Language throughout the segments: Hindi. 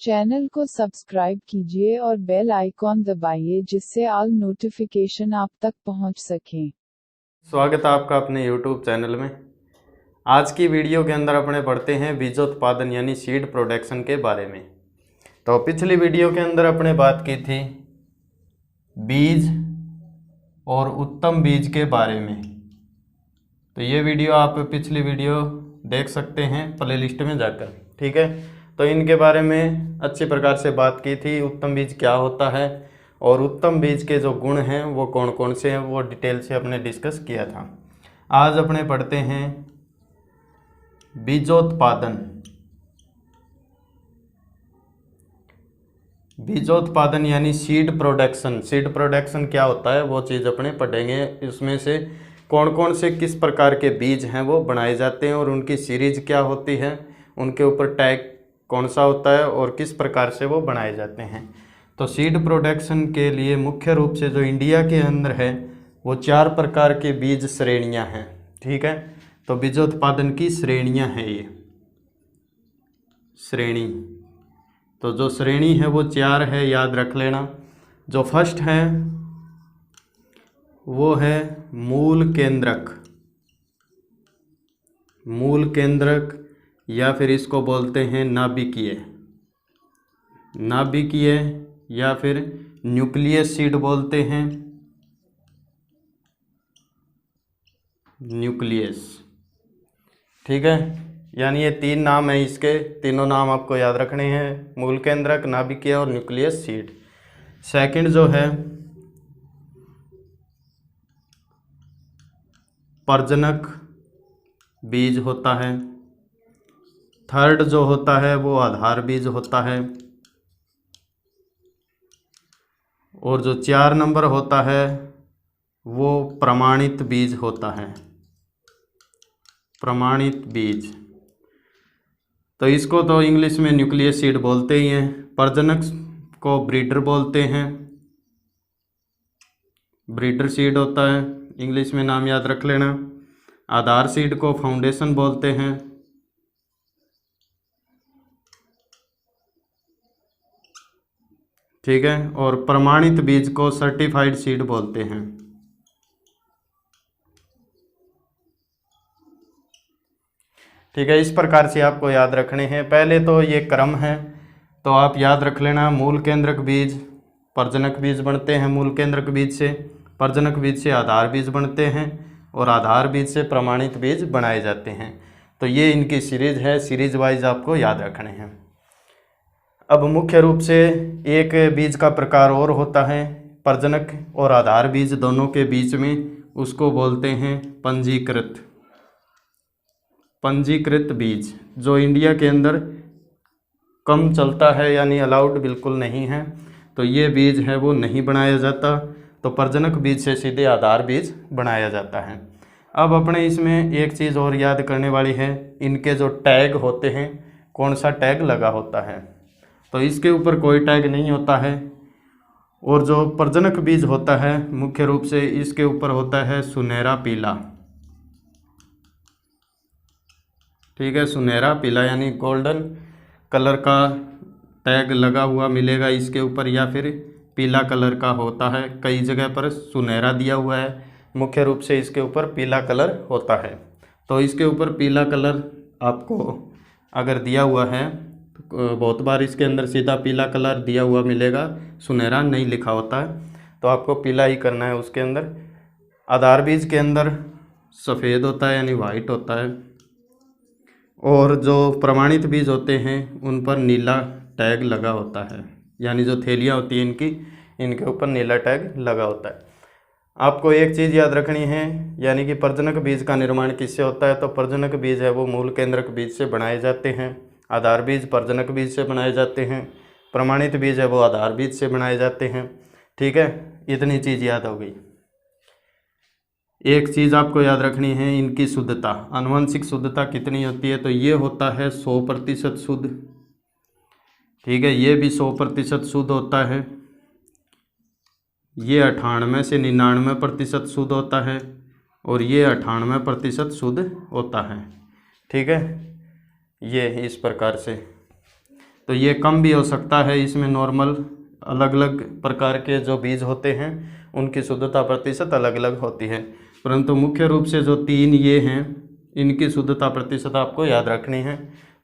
चैनल को सब्सक्राइब कीजिए और बेल आइकॉन दबाइए जिससे ऑल नोटिफिकेशन आप तक पहुंच सकें। स्वागत है आपका अपने YouTube चैनल में। आज की वीडियो के अंदर अपने पढ़ते हैं बीजोत्पादन यानी सीड प्रोडक्शन के बारे में। तो पिछली वीडियो के अंदर अपने बात की थी बीज और उत्तम बीज के बारे में। तो ये वीडियो आप पिछली वीडियो देख सकते हैं प्लेलिस्ट में जाकर, ठीक है। तो इनके बारे में अच्छी प्रकार से बात की थी, उत्तम बीज क्या होता है और उत्तम बीज के जो गुण हैं वो कौन कौन से हैं वो डिटेल से अपने डिस्कस किया था। आज अपने पढ़ते हैं बीजोत्पादन। बीजोत्पादन यानी सीड प्रोडक्शन। सीड प्रोडक्शन क्या होता है वो चीज़ अपने पढ़ेंगे। इसमें से कौन कौन से किस प्रकार के बीज हैं वो बनाए जाते हैं और उनकी सीरीज क्या होती है, उनके ऊपर टैग कौन सा होता है और किस प्रकार से वो बनाए जाते हैं। तो सीड प्रोडक्शन के लिए मुख्य रूप से जो इंडिया के अंदर है वो 4 प्रकार के बीज श्रेणियां हैं, ठीक है। तो बीजोत्पादन की श्रेणियां हैं ये श्रेणी। तो जो श्रेणी है वो 4 है, याद रख लेना। जो फर्स्ट है वो है मूल केंद्रक। मूल केंद्रक या फिर इसको बोलते हैं नाभिकीय। नाभिकीय या फिर न्यूक्लियस सीड बोलते हैं, न्यूक्लियस, ठीक है। यानी ये 3 नाम है इसके, तीनों नाम आपको याद रखने हैं, मूल केंद्रक, नाभिकीय और न्यूक्लियस सीड। सेकंड जो है प्रजनक बीज होता है। थर्ड जो होता है वो आधार बीज होता है। और जो 4 नंबर होता है वो प्रमाणित बीज होता है, प्रमाणित बीज। तो इसको तो इंग्लिश में न्यूक्लियस सीड बोलते ही हैं। प्रजनक को ब्रीडर बोलते हैं, ब्रीडर सीड होता है, इंग्लिश में नाम याद रख लेना। आधार सीड को फाउंडेशन बोलते हैं, ठीक है। और प्रमाणित बीज को सर्टिफाइड सीड बोलते हैं। ठीक है, इस प्रकार से आपको याद रखने हैं। पहले तो ये क्रम है, तो आप याद रख लेना। मूल केंद्रक बीज, प्रजनक बीज बनते हैं मूल केंद्रक बीज से, प्रजनक बीज से आधार बीज बनते हैं और आधार बीज से प्रमाणित बीज बनाए जाते हैं। तो ये इनकी सीरीज है, सीरीज वाइज आपको याद रखने हैं। अब मुख्य रूप से एक बीज का प्रकार और होता है प्रजनक और आधार बीज दोनों के बीच में, उसको बोलते हैं पंजीकृत। पंजीकृत बीज जो इंडिया के अंदर कम चलता है यानी अलाउड बिल्कुल नहीं है, तो ये बीज है वो नहीं बनाया जाता। तो प्रजनक बीज से सीधे आधार बीज बनाया जाता है। अब अपने इसमें एक चीज़ और याद करने वाली है, इनके जो टैग होते हैं कौन सा टैग लगा होता है। तो इसके ऊपर कोई टैग नहीं होता है। और जो प्रजनक बीज होता है मुख्य रूप से इसके ऊपर होता है सुनहरा पीला, ठीक है। सुनहरा पीला यानी गोल्डन कलर का टैग लगा हुआ मिलेगा इसके ऊपर, या फिर पीला कलर का होता है। कई जगह पर सुनहरा दिया हुआ है, मुख्य रूप से इसके ऊपर पीला कलर होता है। तो इसके ऊपर पीला कलर आपको अगर दिया हुआ है, तो बहुत बार इसके अंदर सीधा पीला कलर दिया हुआ मिलेगा, सुनहरा नहीं लिखा होता है, तो आपको पीला ही करना है उसके अंदर। आधार बीज के अंदर सफ़ेद होता है यानी वाइट होता है। और जो प्रमाणित बीज होते हैं उन पर नीला टैग लगा होता है, यानी जो थैलियाँ होती हैं इनकी, इनके ऊपर नीला टैग लगा होता है। आपको एक चीज़ याद रखनी है, यानी कि प्रजनक बीज का निर्माण किससे होता है। तो प्रजनक बीज है वो मूल केंद्रक बीज से बनाए जाते हैं, आधार बीज प्रजनक बीज से बनाए जाते हैं, प्रमाणित बीज है वो आधार बीज से बनाए जाते हैं, ठीक है। इतनी चीज़ याद हो गई। एक चीज़ आपको याद रखनी है, इनकी शुद्धता, आनुवंशिक शुद्धता कितनी होती है। तो ये होता है 100% शुद्ध, ठीक है। ये भी 100% शुद्ध होता है। ये 98 से 99% शुद्ध होता है और ये 98% शुद्ध होता है, ठीक है। ये इस प्रकार से तो ये कम भी हो सकता है, इसमें नॉर्मल अलग अलग प्रकार के जो बीज होते हैं उनकी शुद्धता प्रतिशत अलग अलग होती है, परंतु मुख्य रूप से जो 3 ये हैं इनकी शुद्धता प्रतिशत आपको याद रखनी है।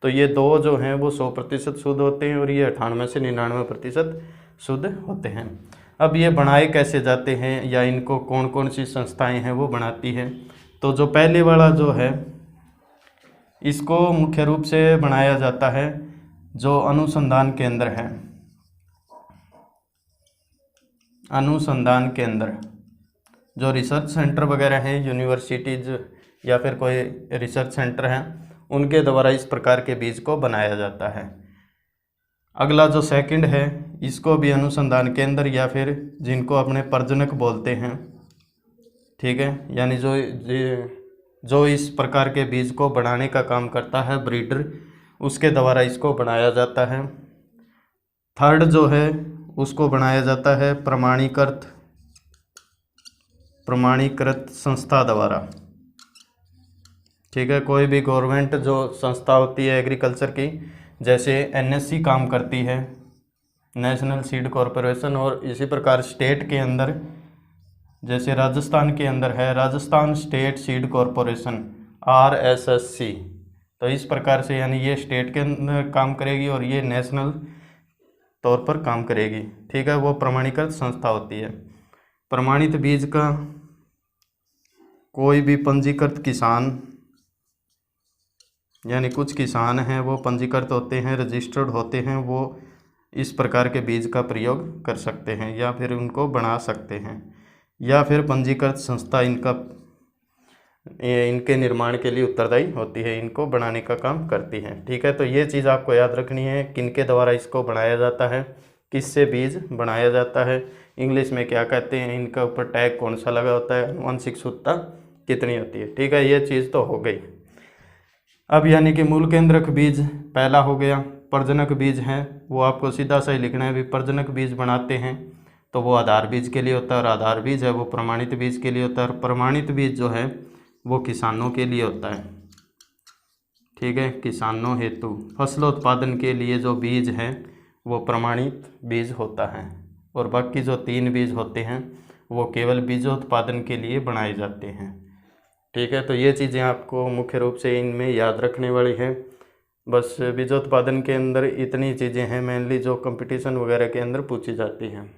तो ये 2 जो हैं वो 100% शुद्ध होते हैं और ये 98 से 99% शुद्ध होते हैं। अब ये बनाए कैसे जाते हैं या इनको कौन कौन सी संस्थाएं हैं वो बनाती हैं। तो जो पहले वाला जो है इसको मुख्य रूप से बनाया जाता है जो अनुसंधान केंद्र है, अनुसंधान केंद्र जो रिसर्च सेंटर वगैरह हैं, यूनिवर्सिटीज या फिर कोई रिसर्च सेंटर हैं, उनके द्वारा इस प्रकार के बीज को बनाया जाता है। अगला जो सेकंड है इसको भी अनुसंधान केंद्र या फिर जिनको अपने प्रजनक बोलते हैं, ठीक है, यानी जो इस प्रकार के बीज को बनाने का काम करता है ब्रीडर, उसके द्वारा इसको बनाया जाता है। थर्ड जो है उसको बनाया जाता है प्रमाणीकृत संस्था द्वारा, ठीक है। कोई भी गवर्नमेंट जो संस्था होती है एग्रीकल्चर की, जैसे NSC काम करती है, नेशनल सीड कॉरपोरेशन, और इसी प्रकार स्टेट के अंदर जैसे राजस्थान के अंदर है Rajasthan state seed corporation RSSC। तो इस प्रकार से यानी ये स्टेट के अंदर काम करेगी और ये नेशनल तौर पर काम करेगी, ठीक है। वो प्रमाणीकृत संस्था होती है। प्रमाणित बीज का कोई भी पंजीकृत किसान, यानी कुछ किसान हैं वो पंजीकृत होते हैं, रजिस्टर्ड होते हैं, वो इस प्रकार के बीज का प्रयोग कर सकते हैं या फिर उनको बना सकते हैं, या फिर पंजीकृत संस्था इनके निर्माण के लिए उत्तरदायी होती है, इनको बनाने का काम करती है, ठीक है। तो ये चीज़ आपको याद रखनी है, किनके द्वारा इसको बनाया जाता है, किससे बीज बनाया जाता है, इंग्लिश में क्या कहते हैं, इनका ऊपर टैग कौन सा लगा होता है, आनुवंशिक शुद्धता कितनी होती है, ठीक है। ये चीज़ तो हो गई। अब यानी कि मूल केंद्रक बीज पहला हो गया। प्रजनक बीज हैं वो आपको सीधा सा ही लिखना है, भी प्रजनक बीज बनाते हैं तो वो आधार बीज के लिए होता है, और आधार बीज है वो प्रमाणित बीज के लिए होता है, और प्रमाणित बीज जो है वो किसानों के लिए होता है, ठीक है। किसानों हेतु फसलोत्पादन के लिए जो बीज है वो प्रमाणित बीज होता है, और बाकी जो 3 बीज होते हैं वो केवल बीजोत्पादन के लिए बनाए जाते हैं, ठीक है। तो ये चीज़ें आपको मुख्य रूप से इनमें याद रखने वाली है। बस बीजोत्पादन के अंदर इतनी चीज़ें हैं मेनली जो कंपटीशन वगैरह के अंदर पूछी जाती हैं।